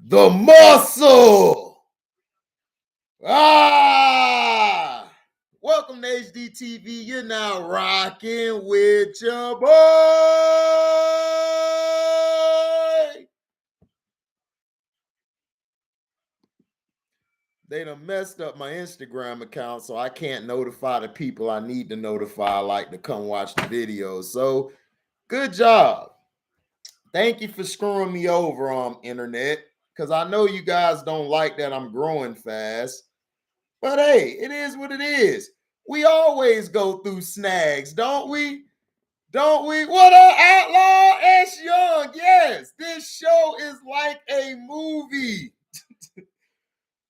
The muscle. Ah, welcome to HDTV. You're now rocking with your boy. They done messed up my Instagram account, so I can't notify the people I need to notify, like to come watch the videos. So, good job. Thank you for screwing me over on internet, because I know you guys don't like that I'm growing fast. But hey, it is what it is. We always go through snags, don't we? Don't we? What up, Outlaw S Young? Yes, this show is like a movie.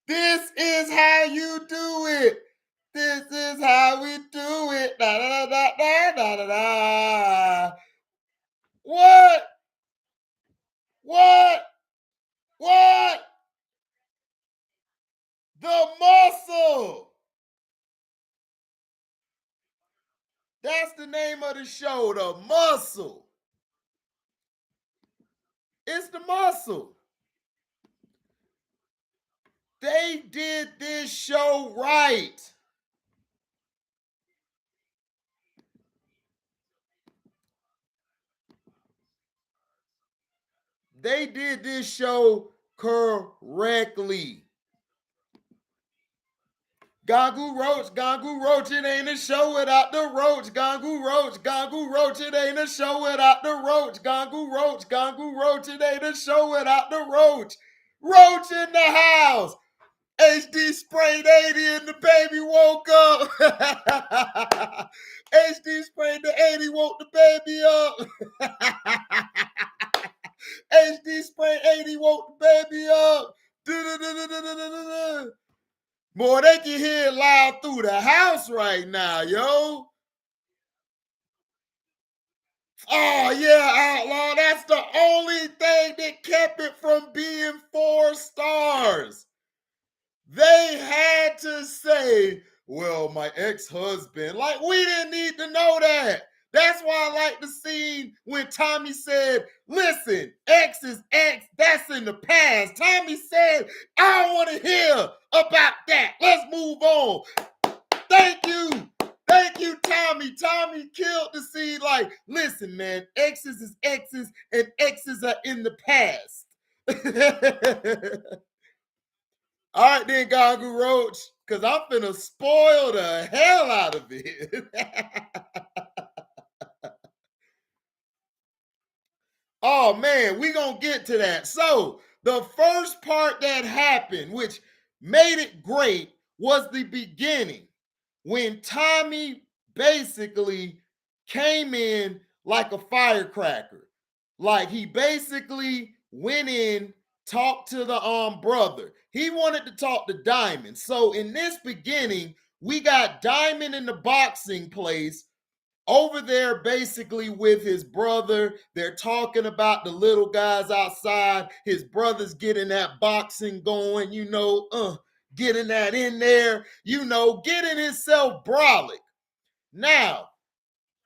This is how you do it. This is how we do it. Da da da da da da da. What? What? What? The muscle. That's the name of the show, The Muscle. It's The Muscle. They did this show right. They did this show correctly. Gangu Roach, it ain't a show without the Roach. Gangu Roach, it ain't a show without the Roach. Gangu Roach, it ain't a show without the Roach. Roach in the house. HD sprayed 80 and the baby woke up. HD sprayed the 80, woke the baby up. HD sprayed 80, woke the baby up. Boy, they can hear it loud through the house right now, yo. Oh, yeah, Outlaw. That's the only thing that kept it from being 4 stars. They had to say, well, my ex-husband. Like, we didn't need to know that. That's why I like the scene when Tommy said, listen, X is X, that's in the past. Tommy said, I don't want to hear about that. Let's move on. Thank you. Thank you, Tommy. Tommy killed the scene. Like, listen, man, X's is X's and X's are in the past. All right, then, Gangu Roach, because I'm finna spoil the hell out of it. Oh, man, we gonna get to that. So, the first part that happened, which made it great, was the beginning when Tommy basically came in like a firecracker. Like, he basically went in, talked to the brother. He wanted to talk to Diamond. So in this beginning, we got Diamond in the boxing place over there basically with his brother. They're talking about the little guys outside. His brother's getting that boxing going, getting that in there, getting himself brolic. Now,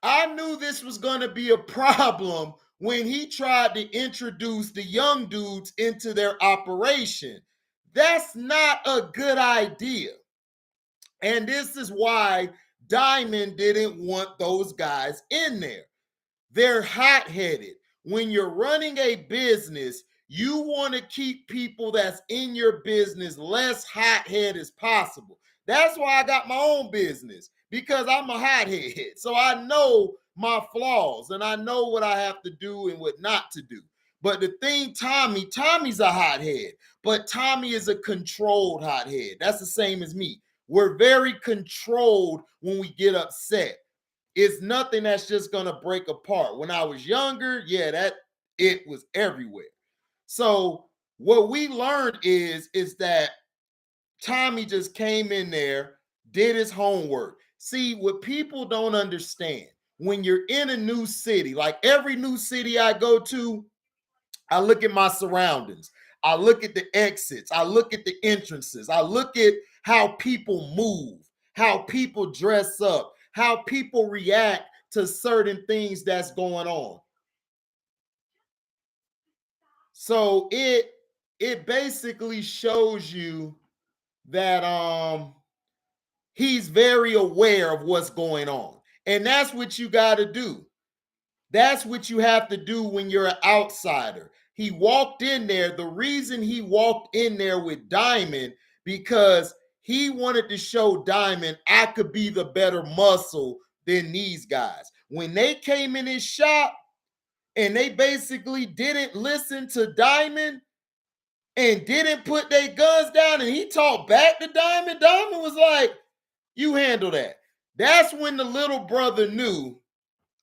I knew this was going to be a problem when he tried to introduce the young dudes into their operation. That's not a good idea. And this is why Diamond didn't want those guys in there. They're hot-headed. When you're running a business, you want to keep people that's in your business less hot-headed as possible. That's why I got my own business, because I'm a hothead. So I know my flaws and I know what I have to do and what not to do. But the thing, Tommy's a hothead, but Tommy is a controlled hothead. That's the same as me. We're very controlled when we get upset. It's nothing that's just gonna break apart. When I was younger, that it was everywhere. So what we learned is that Tommy just came in there, did his homework. See, what people don't understand, when you're in a new city, like every new city I go to, I look at my surroundings. I look at the exits. I look at the entrances. I look at how people move, how people dress up, how people react to certain things that's going on. So it basically shows you that he's very aware of what's going on. And that's what you got to do. That's what you have to do when you're an outsider. He walked in there. The reason he walked in there with Diamond, because he wanted to show Diamond, I could be the better muscle than these guys. When they came in his shop and they basically didn't listen to Diamond and didn't put their guns down, and he talked back to Diamond, Diamond was like, you handle that. That's when the little brother knew,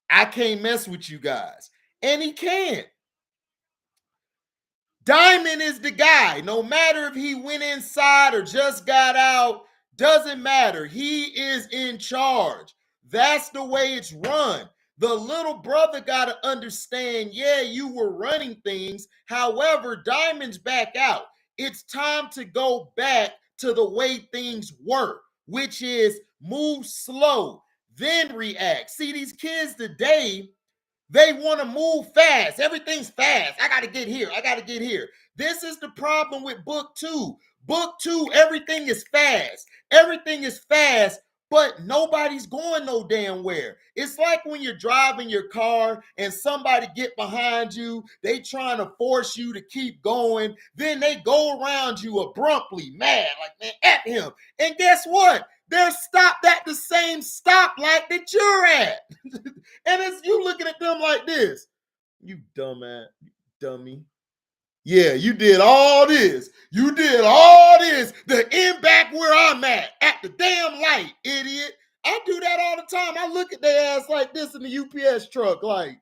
I can't mess with you guys. And he can't. Diamond is the guy. No matter if he went inside or just got out, doesn't matter. He is in charge. That's the way it's run. The little brother got to understand, yeah, you were running things. However, Diamond's back out. It's time to go back to the way things were, which is move slow, then react. See, these kids today, they want to move fast. Everything's fast. I got to get here. I got to get here. This is the problem with book two. Book two, everything is fast. Everything is fast, but nobody's going no damn where. It's like when you're driving your car and somebody get behind you, they trying to force you to keep going. Then they go around you abruptly, mad, like, man, at him. And guess what? They're stopped at the same stoplight that you're at. And it's you looking at them like this. You dumbass, you dummy. Yeah, you did all this. You did all this to end back where I'm at the damn light, idiot. I do that all the time. I look at their ass like this in the UPS truck, like,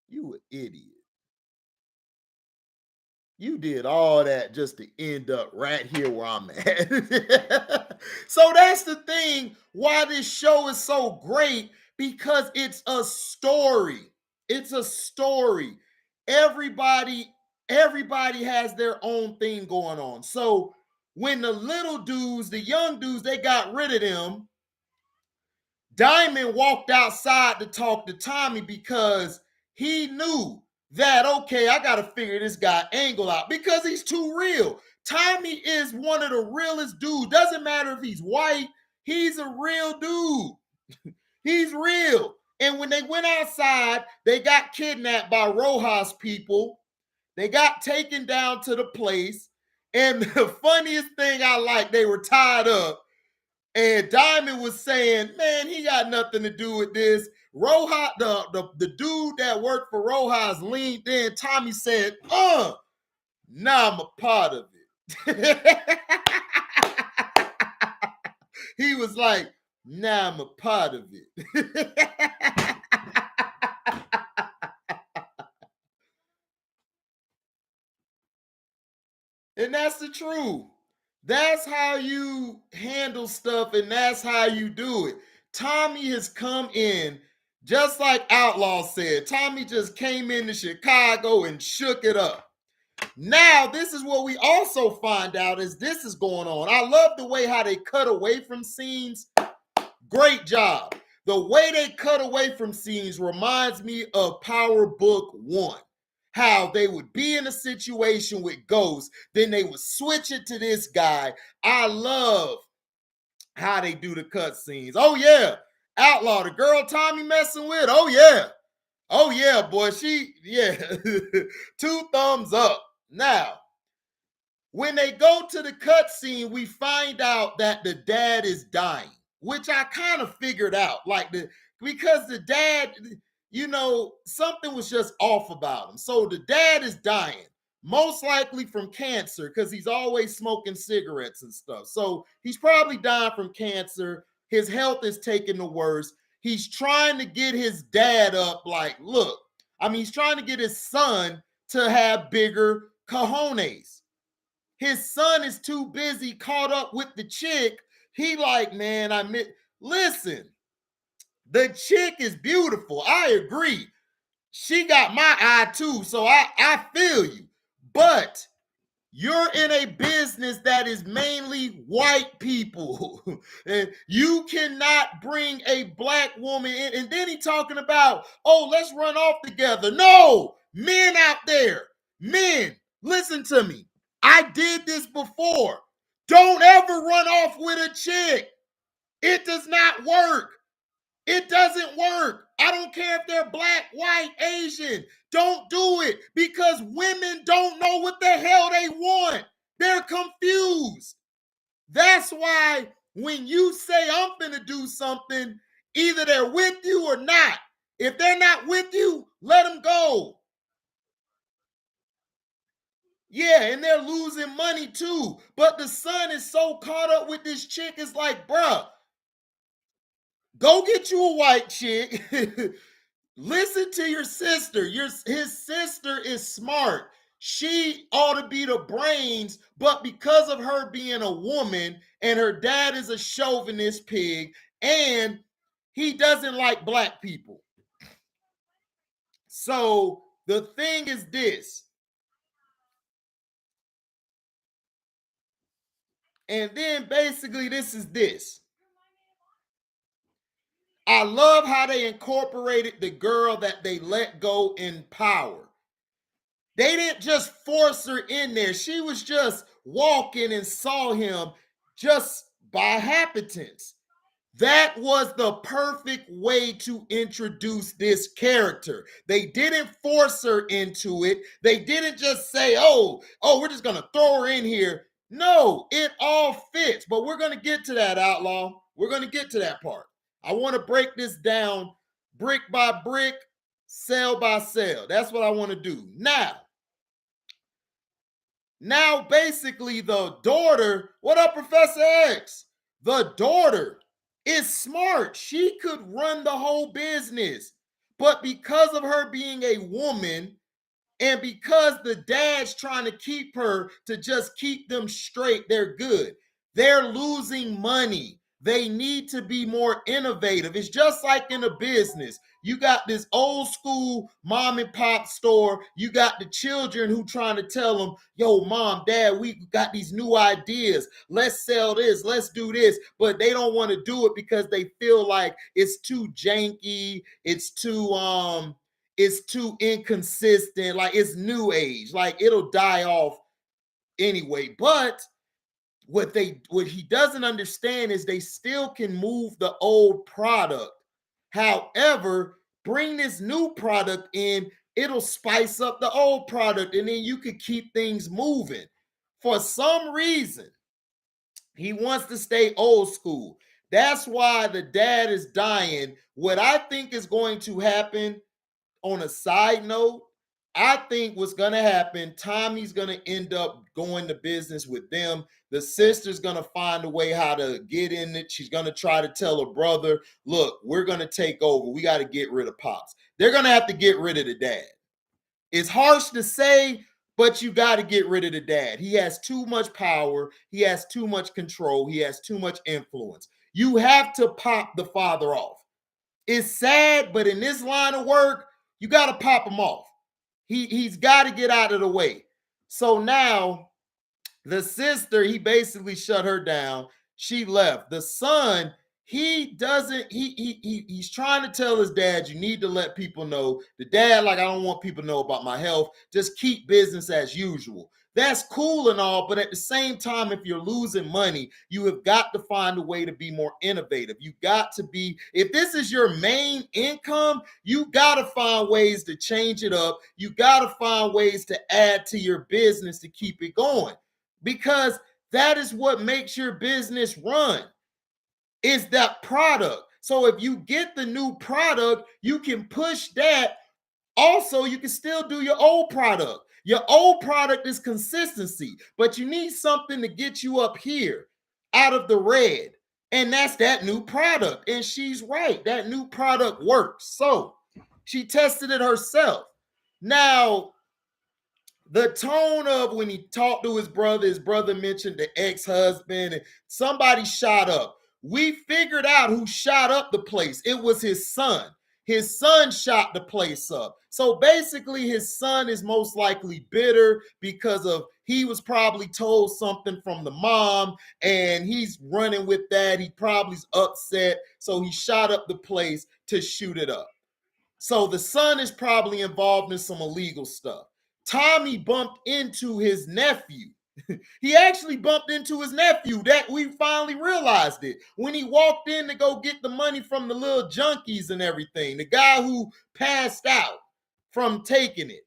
you an idiot. You did all that just to end up right here where I'm at. So that's the thing why this show is so great, because it's a story. It's a story. Everybody has their own thing going on. So when the little dudes, the young dudes, they got rid of them, Diamond walked outside to talk to Tommy because he knew that, okay, I got to figure this guy Angle out because he's too real. Tommy is one of the realest dudes. Doesn't matter if he's white, he's a real dude. He's real. And when they went outside, they got kidnapped by Rojas people. They got taken down to the place. And the funniest thing I like, they were tied up. And Diamond was saying, man, he got nothing to do with this. Rojas, the dude that worked for Rojas leaned in. Tommy said, now I'm a part of it. He was like, now I'm a part of it. And that's the truth. That's how you handle stuff, and that's how you do it. Tommy has come in, just like Outlaw said. Tommy just came into Chicago and shook it up. Now, this is what we also find out as this is going on. I love the way how they cut away from scenes. Great job. The way they cut away from scenes reminds me of Power Book 1. How they would be in a situation with Ghost, then they would switch it to this guy. I love how they do the cut scenes. Oh, yeah. Outlaw, the girl Tommy messing with. Oh, yeah. Oh, yeah, boy. Yeah. 2 thumbs up. Now, when they go to the cut scene, we find out that the dad is dying, which I kind of figured out. Because the dad, something was just off about him. So the dad is dying, most likely from cancer, because he's always smoking cigarettes and stuff. So he's probably dying from cancer. His health is taking the worst. He's trying to get his dad up, like, look, he's trying to get his son to have bigger cojones. His son is too busy caught up with the chick. He like, man, listen, the chick is beautiful. I agree. She got my eye too, so I feel you. But you're in a business that is mainly white people. And you cannot bring a black woman in. And then he talking about, oh, let's run off together. No, men out there, men. Listen to me. I did this before. Don't ever run off with a chick. It does not work. It doesn't work. I don't care if they're black, white, Asian. Don't do it because women don't know what the hell they want. They're confused. That's why when you say I'm finna do something, either they're with you or not. If they're not with you, let them go. Yeah, and they're losing money too. But the son is so caught up with this chick, it's like, bruh, go get you a white chick. Listen to your sister. His sister is smart. She ought to be the brains, but because of her being a woman and her dad is a chauvinist pig and he doesn't like black people. So the thing is this. And then basically this is this. I love how they incorporated the girl that they let go in power. They didn't just force her in there. She was just walking and saw him just by happenstance. That was the perfect way to introduce this character. They didn't force her into it. They didn't just say, we're just going to throw her in here. No, it all fits. But we're going to get to that, Outlaw. We're going to get to that part. I want to break this down brick by brick, cell by cell. That's what I want to do. Now, basically, the daughter, what up, Professor X? The daughter is smart. She could run the whole business. But because of her being a woman, and because the dad's trying to keep her to just keep them straight, they're good. They're losing money. They need to be more innovative. It's just like in a business. You got this old school mom and pop store. You got the children who trying to tell them, yo, mom, dad, we got these new ideas. Let's sell this. Let's do this. But they don't want to do it because they feel like it's too janky. It's too inconsistent, like it's new age, like it'll die off anyway. But what he doesn't understand is they still can move the old product. However, bring this new product in, it'll spice up the old product, and then you could keep things moving. For some reason, he wants to stay old school. That's why the dad is dying. What I think is going to happen, on a side note, I think what's going to happen, Tommy's going to end up going to business with them. The sister's going to find a way how to get in it. She's going to try to tell her brother, look, we're going to take over. We got to get rid of Pops. They're going to have to get rid of the dad. It's harsh to say, but you got to get rid of the dad. He has too much power. He has too much control. He has too much influence. You have to pop the father off. It's sad, but in this line of work, you got to pop him off. He's got to get out of the way. So now the sister, he basically shut her down. She left. The son, he's trying to tell his dad, you need to let people know. The dad, like, I don't want people to know about my health. Just keep business as usual. That's cool and all, but at the same time, if you're losing money, you have got to find a way to be more innovative. You got to be, if this is your main income, you got to find ways to change it up. You got to find ways to add to your business to keep it going, because that is what makes your business run, is that product. So if you get the new product, you can push that. Also, you can still do your old product. Your old product is consistency, but you need something to get you up here out of the red. And that's that new product. And she's right. That new product works. So she tested it herself. Now, the tone of when he talked to his brother mentioned the ex-husband, and somebody shot up. We figured out who shot up the place. It was his son. His son shot the place up. So basically, his son is most likely bitter because of he was probably told something from the mom, and he's running with that. He probably's upset. So he shot up the place to shoot it up. So the son is probably involved in some illegal stuff. Tommy bumped into his nephew. He actually bumped into his nephew. That we finally realized it when he walked in to go get the money from the little junkies and everything. The guy who passed out from taking it.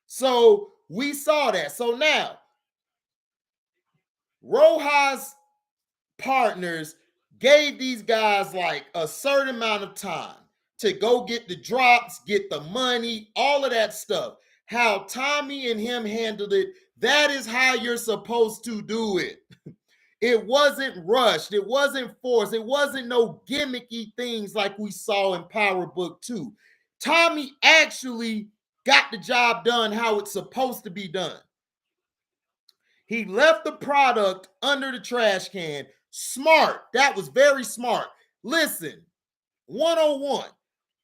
So we saw that. So now, Rojas partners gave these guys like a certain amount of time to go get the drops, get the money, all of that stuff. How Tommy and him handled it, that is how you're supposed to do it. It wasn't rushed. It wasn't forced. It wasn't no gimmicky things like we saw in Power Book 2. Tommy actually got the job done how it's supposed to be done. He left the product under the trash can. Smart. That was very smart. Listen, 101.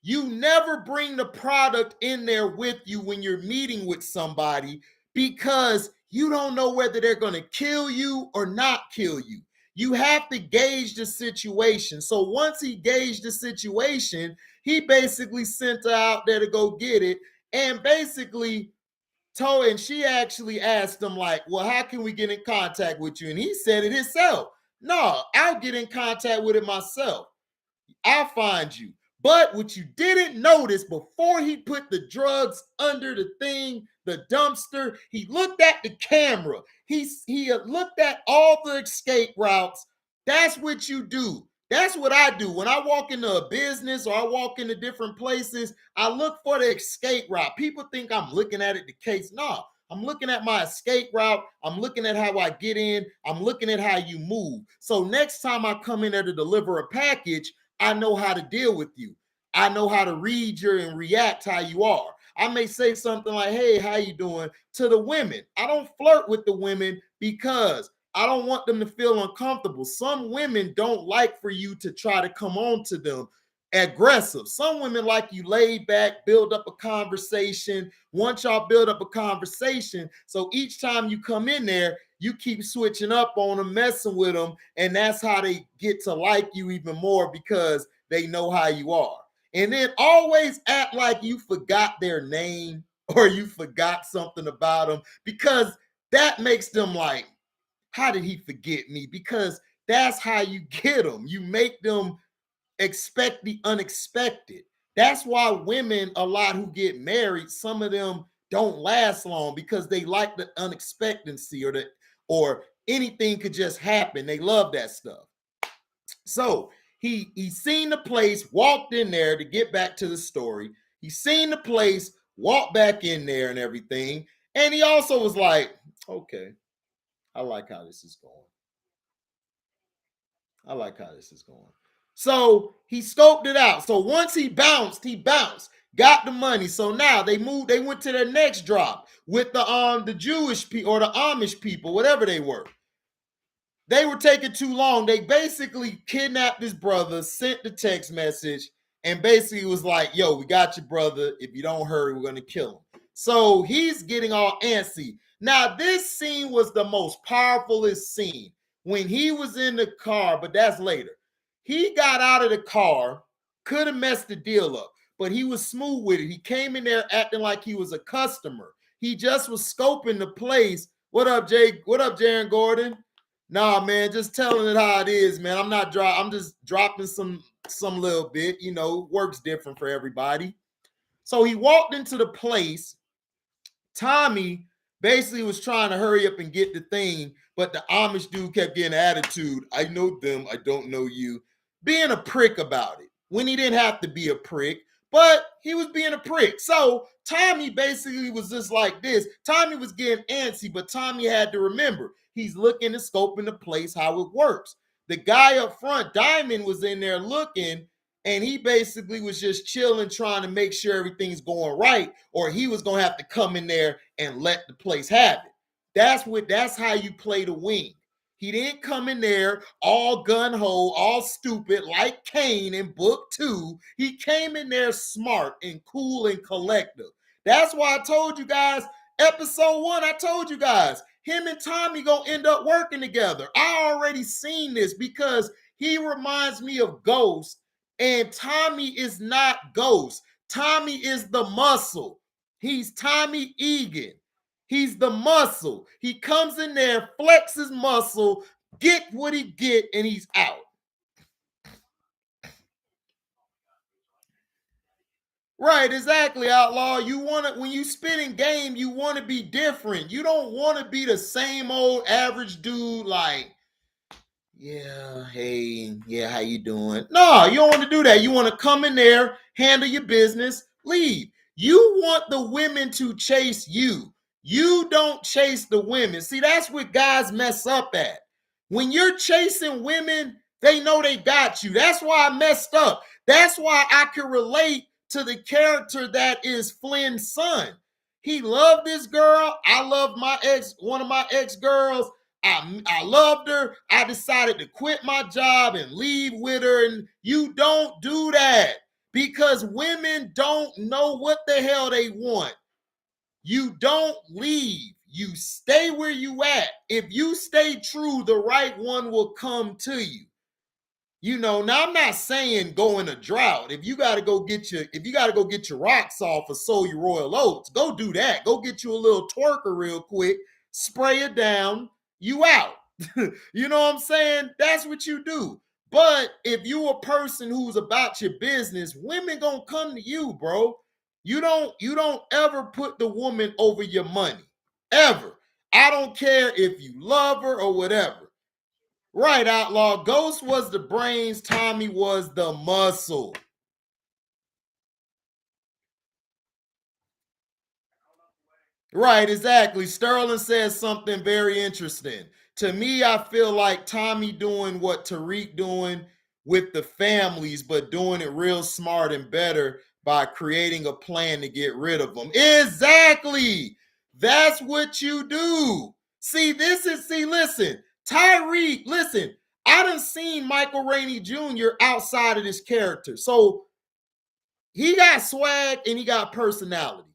You never bring the product in there with you when you're meeting with somebody because you don't know whether they're going to kill you or not kill you. You have to gauge the situation. So once he gauged the situation, he basically sent her out there to go get it and basically told, and she actually asked him, like, well, how can we get in contact with you? And he said it himself. No, I'll get in contact with it myself. I'll find you. But what you didn't notice, before he put the drugs under the thing, the dumpster, he looked at the camera. He looked at all the escape routes. That's what you do. That's what I do. When I walk into a business or I walk into different places, I look for the escape route. People think I'm looking at it the case. No, I'm looking at my escape route. I'm looking at how I get in. I'm looking at how you move. So next time I come in there to deliver a package, I know how to deal with you. I know how to read you and react how you are. I may say something like, hey, how you doing? To the women. I don't flirt with the women because I don't want them to feel uncomfortable. Some women don't like for you to try to come on to them aggressive. Some women like you laid back, build up a conversation. Once y'all build up a conversation, so each time you come in there, you keep switching up on them, messing with them, and that's how they get to like you even more because they know how you are. And then always act like you forgot their name or you forgot something about them because that makes them like, how did he forget me? Because that's how you get them. You make them expect the unexpected. That's why women, a lot who get married, some of them don't last long because they like the unexpectancy or anything could just happen. They love that stuff. So he seen the place, walked in there to get back to the story. He seen the place, walked back in there and everything. And he also was like, okay, I like how this is going. I like how this is going. So he scoped it out. So once he bounced, got the money. So now they went to their next drop with the Jewish people or the Amish people, whatever they were. They were taking too long. They basically kidnapped his brother, sent the text message, and basically was like, yo, we got your brother. If you don't hurry, we're gonna kill him. So he's getting all antsy. Now, this scene was the most powerfulest scene when he was in the car, but that's later. He got out of the car, could have messed the deal up, but he was smooth with it. He came in there acting like he was a customer. He just was scoping the place. What up, Jay? What up, Jaron Gordon? Nah, man, just telling it how it is, man. I'm just dropping some little bit, works different for everybody. So he walked into the place. Tommy basically was trying to hurry up and get the thing, but the Amish dude kept getting attitude. I know them, I don't know you. Being a prick about it when he didn't have to be a prick, but he was being a prick. So Tommy basically was just like this. Tommy was getting antsy, but Tommy had to remember he's looking and scoping the place, how it works. The guy up front, Diamond, was in there looking, and he basically was just chilling, trying to make sure everything's going right, or he was gonna have to come in there and let the place have it. That's how you play the wing. He didn't come in there all gun-ho, all stupid like Kane in book 2. He came in there smart and cool and collective. That's why I told you guys, episode 1, I told you guys, him and Tommy gonna end up working together. I already seen this because he reminds me of Ghost, and Tommy is not Ghost. Tommy is the muscle. He's Tommy Egan. He's the muscle. He comes in there, flexes muscle, get what he get, and he's out. Right, exactly, Outlaw. You want to, when you spit in game, you want to be different. You don't want to be the same old average dude like, yeah, hey, yeah, how you doing? No, you don't want to do that. You want to come in there, handle your business, leave. You want the women to chase you. You don't chase the women. See, that's what guys mess up at. When you're chasing women, they know they got you. That's why I messed up. That's why I can relate to the character that is Flynn's son. He loved this girl. I loved one of my ex-girls. I loved her. I decided to quit my job and leave with her. And you don't do that because women don't know what the hell they want. You don't leave. You stay where you at. If you stay true, the right one will come to you. Now I'm not saying go in a drought. If you gotta go get your rocks off or sow your royal oats, go do that. Go get you a little twerker real quick, spray it down, you out. You know what I'm saying? That's what you do. But if you a person who's about your business, women gonna come to you, bro. You don't ever put the woman over your money. Ever. I don't care if you love her or whatever. Right, Outlaw. Ghost was the brains, Tommy was the muscle. Right, exactly. Sterling says something very interesting. To me, I feel like Tommy doing what Tariq doing with the families, but doing it real smart and better by creating a plan to get rid of them. Exactly. That's what you do. Listen, Tyreek, listen, I done seen Michael Rainey Jr. outside of this character. So he got swag and he got personality.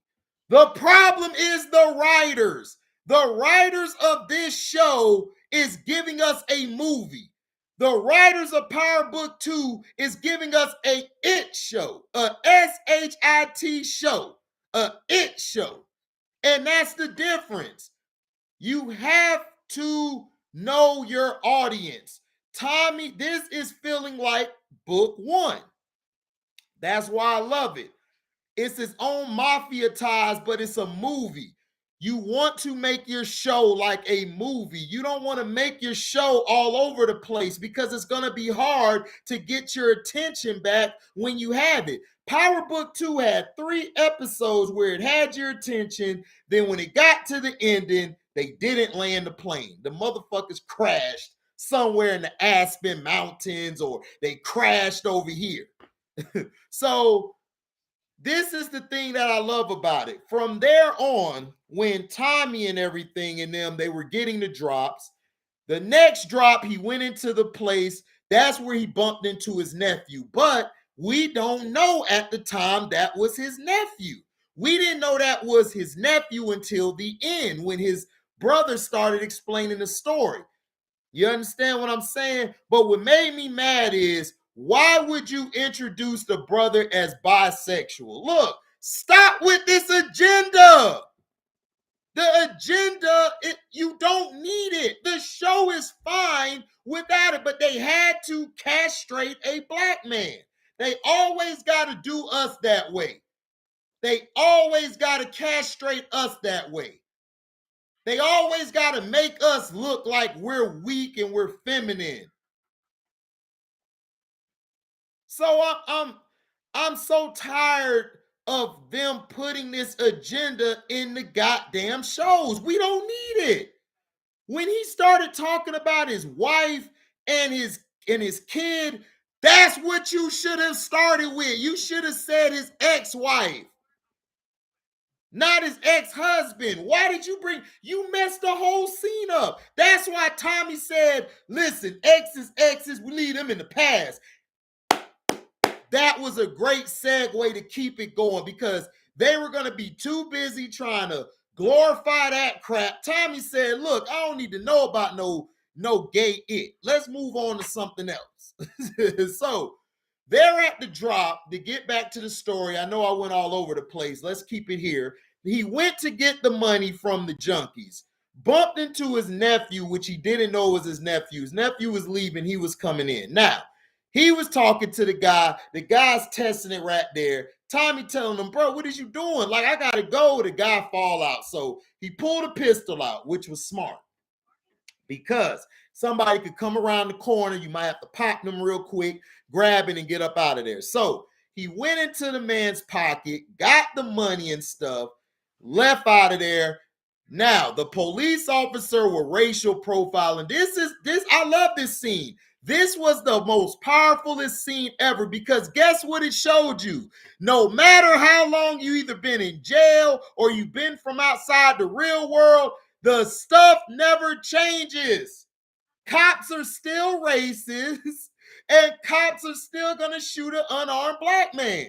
The problem is the writers. The writers of this show is giving us a movie. The writers of Power Book 2 is giving us a it show, a SHIT show, a it show. And that's the difference. You have to know your audience. Tommy, this is feeling like book 1. That's why I love it. It's its own mafia ties, but it's a movie. You want to make your show like a movie. You don't want to make your show all over the place because it's going to be hard to get your attention back when you have it. Power Book 2 had 3 episodes where it had your attention. Then when it got to the ending, they didn't land the plane. The motherfuckers crashed somewhere in the Aspen Mountains or they crashed over here. So this is the thing that I love about it. From there on, when Tommy and everything and them, they were getting the drops. The next drop, he went into the place. That's where he bumped into his nephew. But we don't know at the time that was his nephew. We didn't know that was his nephew until the end when his brother started explaining the story. You understand what I'm saying? But what made me mad is why would you introduce the brother as bisexual? Look, stop with this agenda. The agenda, you don't need it. The show is fine without it, but they had to castrate a black man. They always got to do us that way. They always got to castrate us that way. They always got to make us look like we're weak and we're feminine. So I'm so tired of them putting this agenda in the goddamn shows. We don't need it. When he started talking about his wife and his kid, that's what you should have started with. You should have said his ex-wife, not his ex-husband. Why did you messed the whole scene up? That's why Tommy said, listen, exes, we leave them in the past. That was a great segue to keep it going because they were going to be too busy trying to glorify that crap. Tommy said, look, I don't need to know about no gay it. Let's move on to something else. So they're at the drop. To get back to the story, I know I went all over the place. Let's keep it here. he went to get the money from the junkies, bumped into his nephew, which he didn't know was his nephew. His nephew was leaving, he was coming in. Now, he was talking to the guy. The guy's testing it right there. Tommy telling him, bro, what is you doing? Like, I gotta go. The guy fall out. So he pulled a pistol out, which was smart because somebody could come around the corner. You might have to pop them real quick, grab it, and get up out of there. So he went into the man's pocket, got the money and stuff, left out of there. Now, the police officer with racial profiling. I love this scene. This was the most powerfulest scene ever because guess what it showed you? No matter how long you either been in jail or you've been from outside the real world, the stuff never changes. Cops are still racist and cops are still going to shoot an unarmed black man.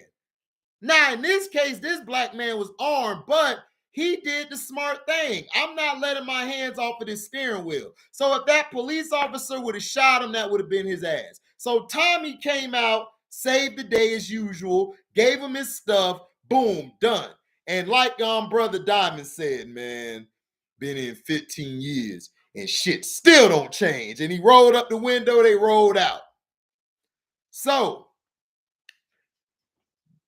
Now, in this case, this black man was armed, but he did the smart thing. I'm not letting my hands off of this steering wheel. So if that police officer would have shot him, that would have been his ass. So Tommy came out, saved the day as usual, gave him his stuff, boom, done. And like brother Diamond said, man, been in 15 years and shit still don't change. And he rolled up the window, they rolled out. So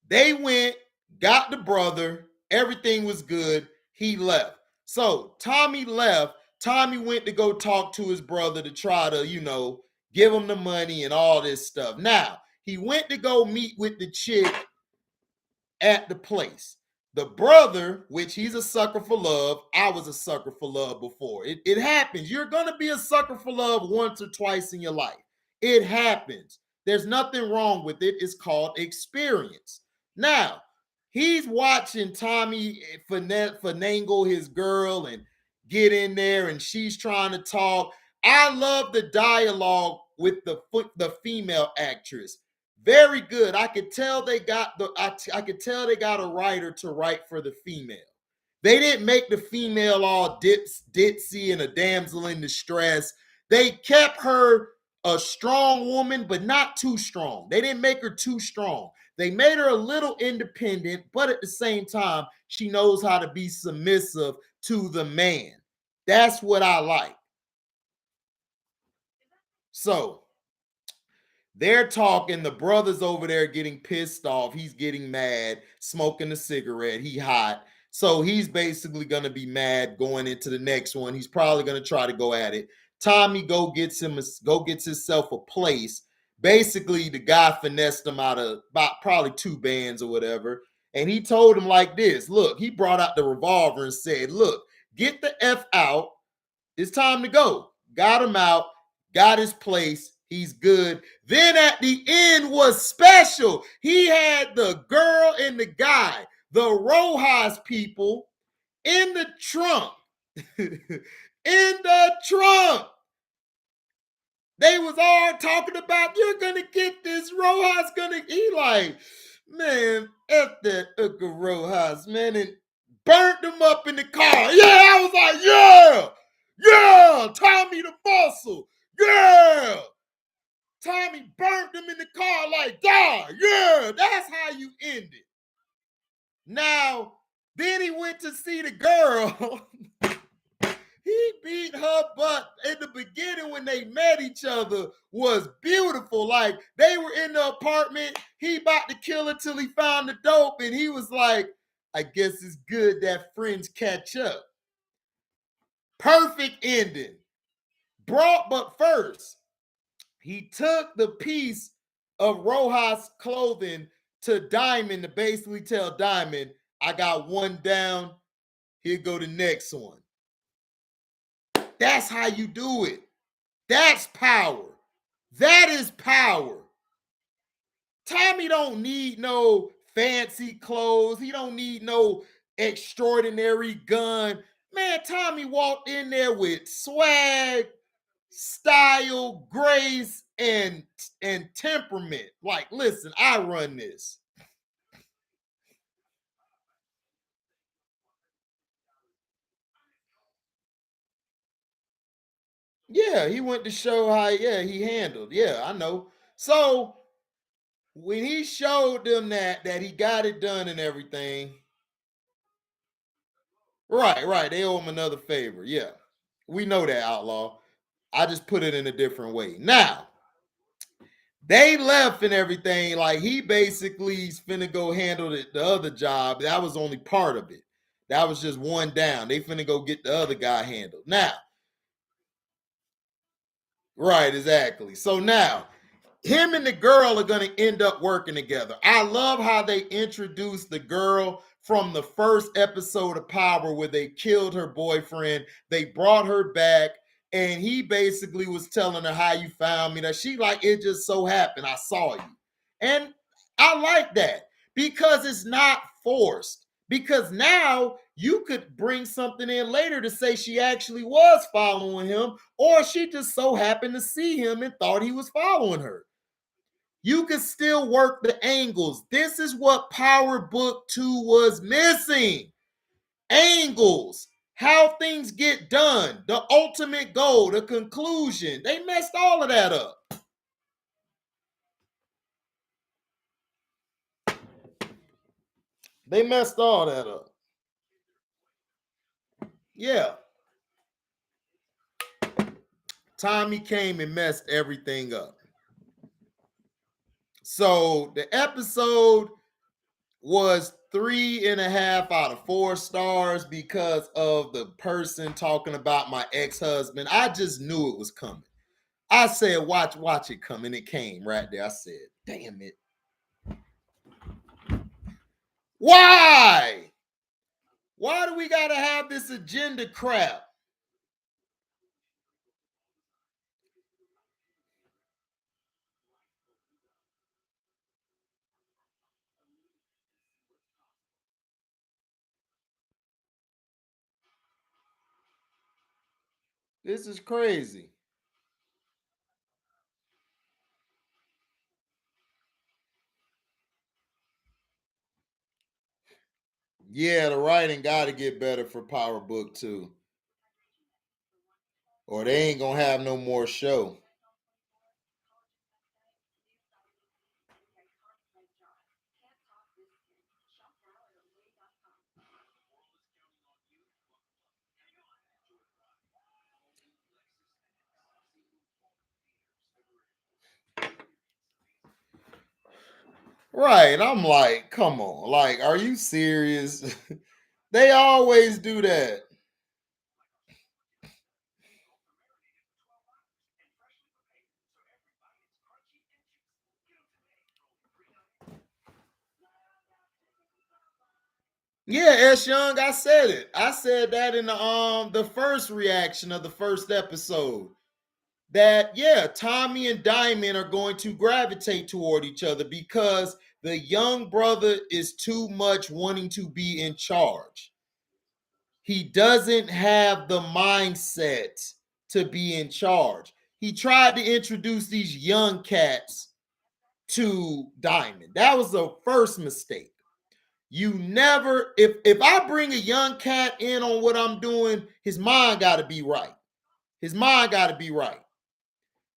they went, got the brother, everything was good. He left. So Tommy left. Tommy went to go talk to his brother to try to, give him the money and all this stuff. Now, he went to go meet with the chick at the place. The brother, which he's a sucker for love, I was a sucker for love before. It happens. You're going to be a sucker for love once or twice in your life. It happens. There's nothing wrong with it. It's called experience. Now, he's watching Tommy finagle his girl and get in there, and she's trying to talk. I love the dialogue with the female actress. Very good. I could tell they got a writer to write for the female. They didn't make the female all ditzy and a damsel in distress. They kept her a strong woman, but not too strong. They didn't make her too strong. They made her a little independent, but at the same time, she knows how to be submissive to the man. That's what I like. So they're talking. The brother's over there getting pissed off. He's getting mad, smoking a cigarette. He hot. So he's basically going to be mad going into the next one. He's probably going to try to go at it. Tommy gets himself a place. Basically, the guy finessed him out of about probably 2 bands or whatever. And he told him like this. Look, he brought out the revolver and said, look, get the F out. It's time to go. Got him out. Got his place. He's good. Then at the end was special. He had the girl and the guy, the Rojas people, in the trunk. In the trunk. They was all talking about, you're going to get this. Rojas going to, he like, man, F that Uka Rojas, man, and burnt them up in the car. Yeah, I was like, yeah, Tommy the Muscle, yeah. Tommy burnt them in the car like, yeah, that's how you end it. Now, then he went to see the girl. He beat her butt in the beginning when they met each other was beautiful. Like, they were in the apartment. He about to kill her till he found the dope. And he was like, I guess it's good that friends catch up. Perfect ending. But first, he took the piece of Rojas clothing to Diamond to basically tell Diamond, I got one down. Here go the next one. That's how you do it. That's power. That is power. Tommy don't need no fancy clothes. He don't need no extraordinary gun. Man, Tommy walked in there with swag, style, grace, and temperament. Like, listen, I run this. Yeah, he went to show how, he handled. Yeah, I know. So when he showed them that he got it done and everything, Right. They owe him another favor. Yeah. We know that, Outlaw. I just put it in a different way. Now, they left and everything. Like he basically's finna go handle the other job. That was only part of it. That was just one down. They finna go get the other guy handled. Now, right, exactly. So now him and the girl are going to end up working together. I love how they introduced the girl from the first episode of Power where they killed her boyfriend. They brought her back, and he basically was telling her how you found me. That she like, it just so happened I saw you. And I like that because it's not forced. Because now you could bring something in later to say she actually was following him, or she just so happened to see him and thought he was following her. You can still work the angles. This is what Power Book 2 was missing. Angles, how things get done, the ultimate goal, the conclusion. They messed all of that up. They messed all that up. Yeah. Tommy came and messed everything up. So the episode was 3.5 out of 4 stars because of the person talking about my ex-husband. I just knew it was coming. I said, watch it come. And it came right there. I said, damn it. Why? Why do we gotta have this agenda crap? This is crazy. Yeah, the writing gotta get better for Power Book 2. Or they ain't gonna have no more show. Right. I'm like, come on. Like, are you serious? They always do that. Yeah, S Young, I said it. I said that in the first reaction of the first episode. That yeah, Tommy and Diamond are going to gravitate toward each other because the young brother is too much wanting to be in charge. He doesn't have the mindset to be in charge. He tried to introduce these young cats to Diamond. That was the first mistake. You never, if I bring a young cat in on what I'm doing, his mind got to be right. His mind got to be right.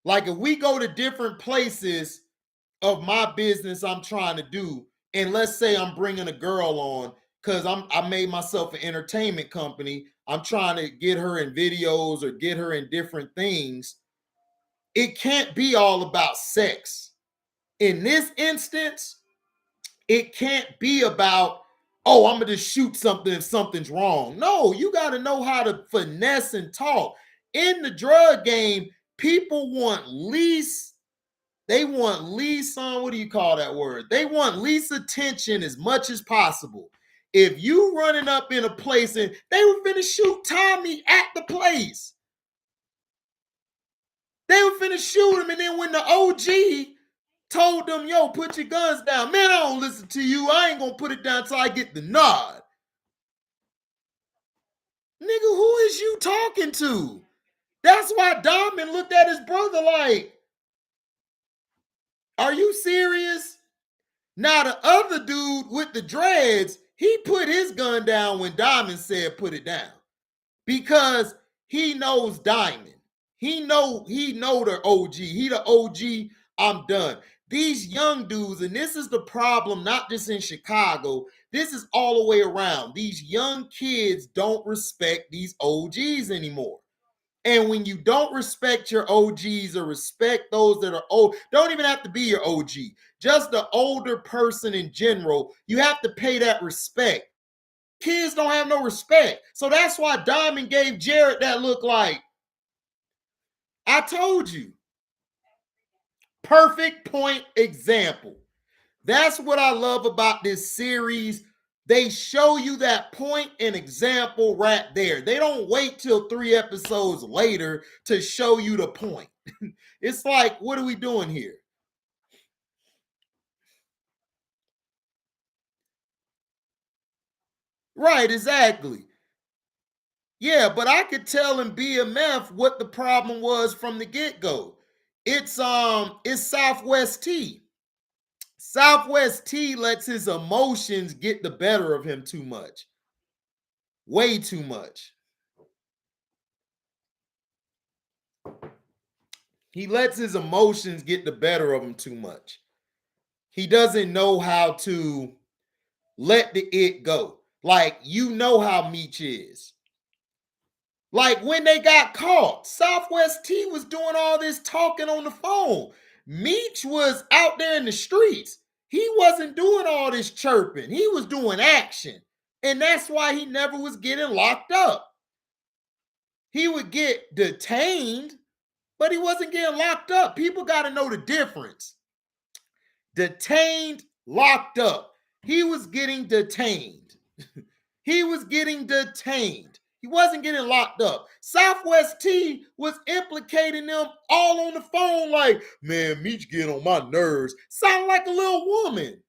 Like if we go to different places of my business I'm trying to do, and let's say I'm bringing a girl on because I made myself an entertainment company. I'm trying to get her in videos or get her in different things. It can't be all about sex. In this instance, it can't be about, oh, I'm gonna just shoot something if something's wrong. No, you got to know how to finesse and talk. In the drug game, people want least, they want least on, what do you call that word? They want least attention as much as possible. If you running up in a place and they were finna shoot Tommy at the place, they were finna shoot him, and then when the OG told them, yo, put your guns down. Man, I don't listen to you. I ain't gonna put it down until I get the nod. Nigga, who is you talking to? That's why Diamond looked at his brother like, are you serious? Now the other dude with the dreads, he put his gun down when Diamond said put it down. Because he knows Diamond. He know the OG. He the OG. I'm done. These young dudes, and this is the problem, not just in Chicago. This is all the way around. These young kids don't respect these OGs anymore. And when you don't respect your OGs or respect those that are old, don't even have to be your OG, just the older person in general, you have to pay that respect. Kids don't have no respect. So that's why Diamond gave Jared that look like, I told you. Perfect point example. That's what I love about this series. They show you that point and example right there. They don't wait till 3 episodes later to show you the point. It's like, what are we doing here? Right, exactly. Yeah, but I could tell in BMF what the problem was from the get-go. It's Southwest T. Southwest T lets his emotions get the better of him too much. Way too much. He lets his emotions get the better of him too much. He doesn't know how to let the it go. Like, you know how Meech is. Like, when they got caught, Southwest T was doing all this talking on the phone. Meech was out there in the streets. He wasn't doing all this chirping. He was doing action. And that's why he never was getting locked up. He would get detained, but he wasn't getting locked up. People got to know the difference. Detained, locked up. He was getting detained. He was getting detained. He wasn't getting locked up. Southwest T was implicating them all on the phone like, man, Meech getting on my nerves. Sound like a little woman.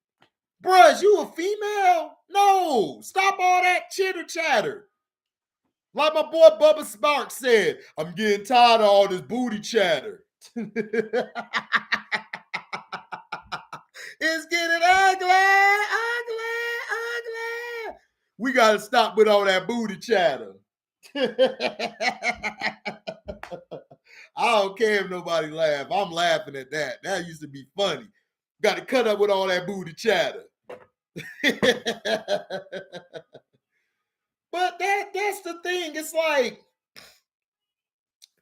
Bruh, is you a female? No. Stop all that chitter chatter. Like my boy Bubba Sparks said, I'm getting tired of all this booty chatter. It's getting ugly, ugly, ugly. We got to stop with all that booty chatter. I don't care if nobody laugh. I'm laughing at that. That used to be funny. Got to cut up with all that booty chatter. But that's the thing. It's like,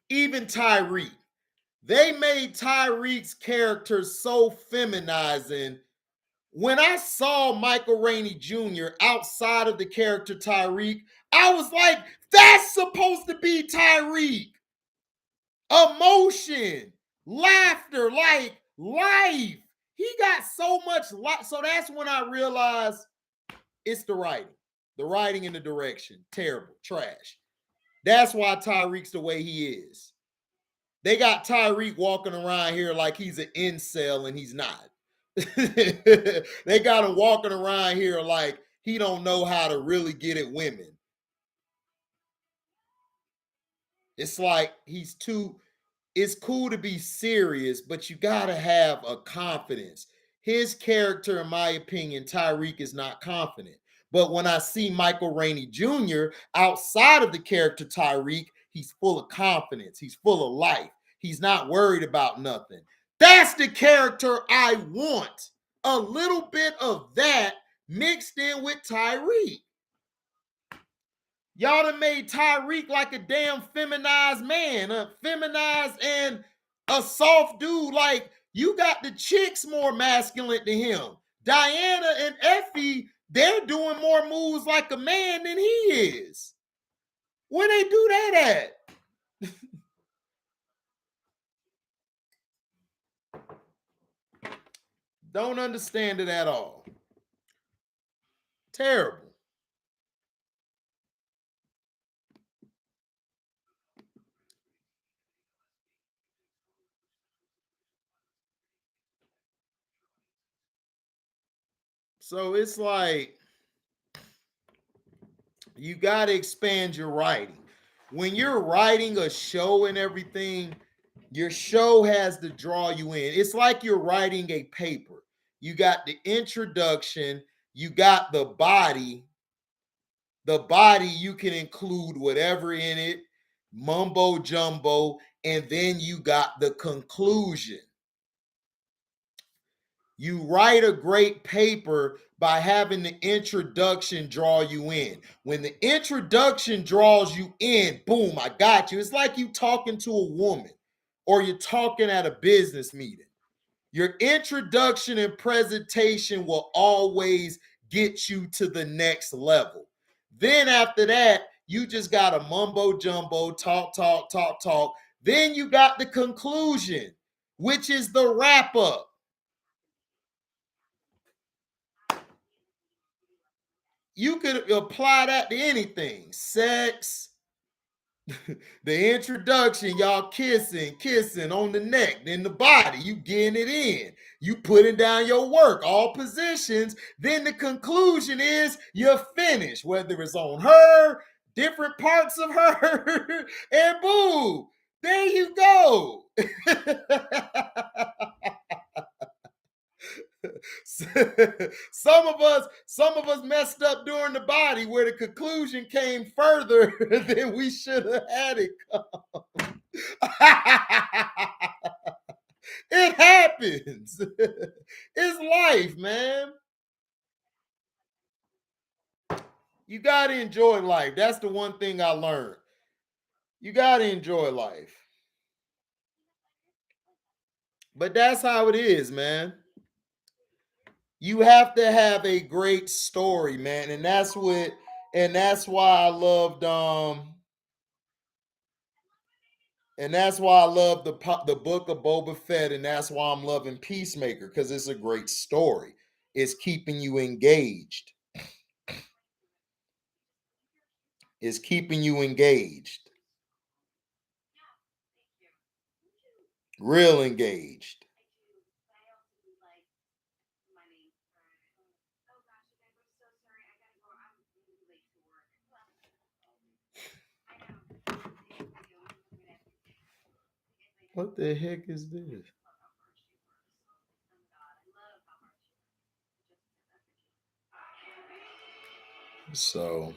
even Tyreek. They made Tyreek's character so feminizing. When I saw Michael Rainey Jr. outside of the character Tyreek, I was like, that's supposed to be Tyreek. Emotion, laughter, like life. He got so much life. So that's when I realized it's the writing. The writing and the direction. Terrible. Trash. That's why Tyreek's the way he is. They got Tyreek walking around here like he's an incel and he's not. They got him walking around here like he don't know how to really get at women. It's like he's too, it's cool to be serious, but you gotta have a confidence. His character, in my opinion, Tyreek is not confident. But when I see Michael Rainey Jr. outside of the character Tyreek, he's full of confidence. He's full of life. He's not worried about nothing. That's the character I want. A little bit of that mixed in with Tyreek. Y'all done made Tyreek like a damn feminized man, feminized and a soft dude. Like, you got the chicks more masculine than him. Diana and Effie, they're doing more moves like a man than he is. Where they do that at? Don't understand it at all. Terrible. So it's like, you got to expand your writing. When you're writing a show and everything, your show has to draw you in. It's like you're writing a paper. You got the introduction, you got the body. The body, you can include whatever in it, mumbo jumbo, and then you got the conclusion. You write a great paper by having the introduction draw you in. When the introduction draws you in, boom, I got you. It's like you talking to a woman or you're talking at a business meeting. Your introduction and presentation will always get you to the next level. Then after that, you just got a mumbo jumbo, talk, talk, talk, talk. Then you got the conclusion, which is the wrap up. You could apply that to anything. Sex, the introduction, y'all kissing on the neck, then the body, you getting it in. You putting down your work, all positions. Then the conclusion is you're finished, whether it's on her, different parts of her, and boom, there you go. some of us messed up during the body where the conclusion came further than we should have had it come. It happens. It's life, man. You got to enjoy life. That's the one thing I learned. You got to enjoy life. But that's how it is, man. You have to have a great story, man. And that's why I loved and that's why I love the book of Boba Fett, and that's why I'm loving Peacemaker, because it's a great story. It's keeping you engaged. It's keeping you engaged. Real engaged. What the heck is this? So,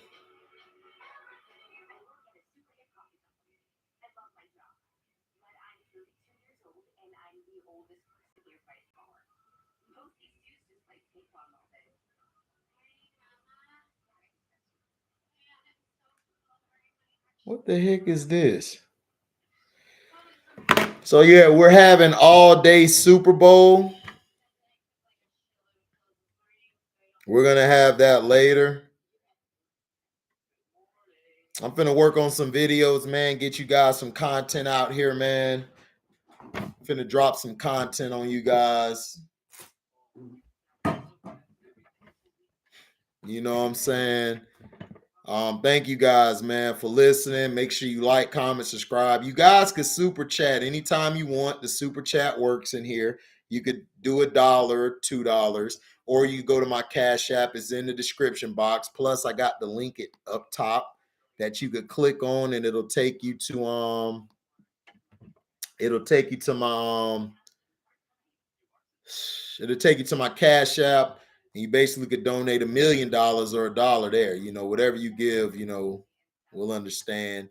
what the heck is this? So yeah, we're having all day Super Bowl. We're gonna have that later. I'm finna work on some videos, man. Get you guys some content out here, man. Finna drop some content on you guys. You know what I'm saying? Thank you guys, man, for listening. Make sure you like, comment, subscribe. You guys could super chat anytime you want. The super chat works in here. You could do $1, $2, or you go to my Cash App. It's in the description box. Plus, I got the link it up top that you could click on, and it'll take you to my it'll take you to my Cash App, and you basically could donate $1,000,000 or $1 there. Whatever you give, we'll understand.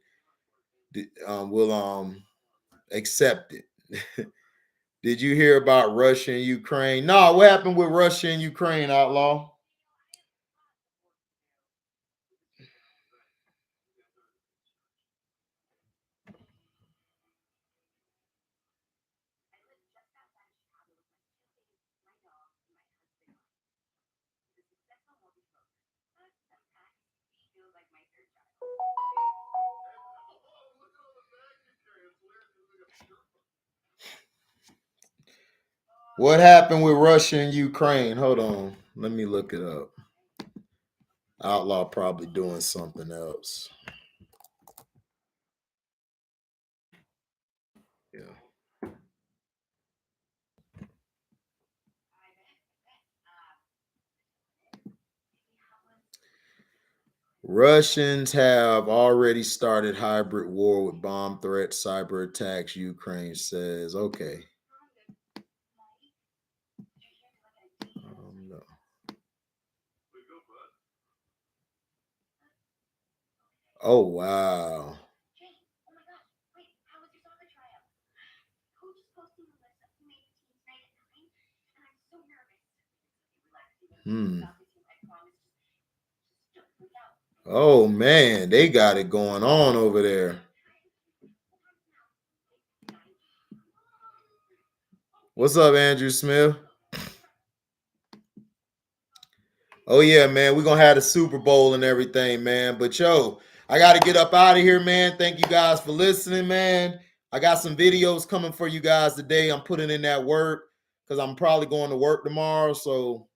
We'll accept it. Did you hear about Russia and Ukraine? No, what happened with Russia and Ukraine, Outlaw? What happened with Russia and Ukraine? Hold on. Let me look it up. Outlaw probably doing something else. Yeah. Russians have already started hybrid war with bomb threats, cyber attacks, Ukraine says. Okay. No. Oh, wow. Oh man, they got it going on over there. What's up, Andrew Smith? Oh yeah, man. We're gonna have the Super Bowl and everything, man. But yo, I gotta get up out of here, man. Thank you guys for listening, man. I got some videos coming for you guys today. I'm putting in that work because I'm probably going to work tomorrow. So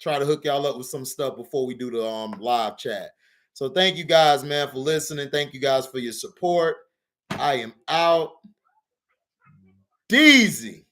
try to hook y'all up with some stuff before we do the live chat. So thank you guys, man, for listening. Thank you guys for your support. I am out. Deezy.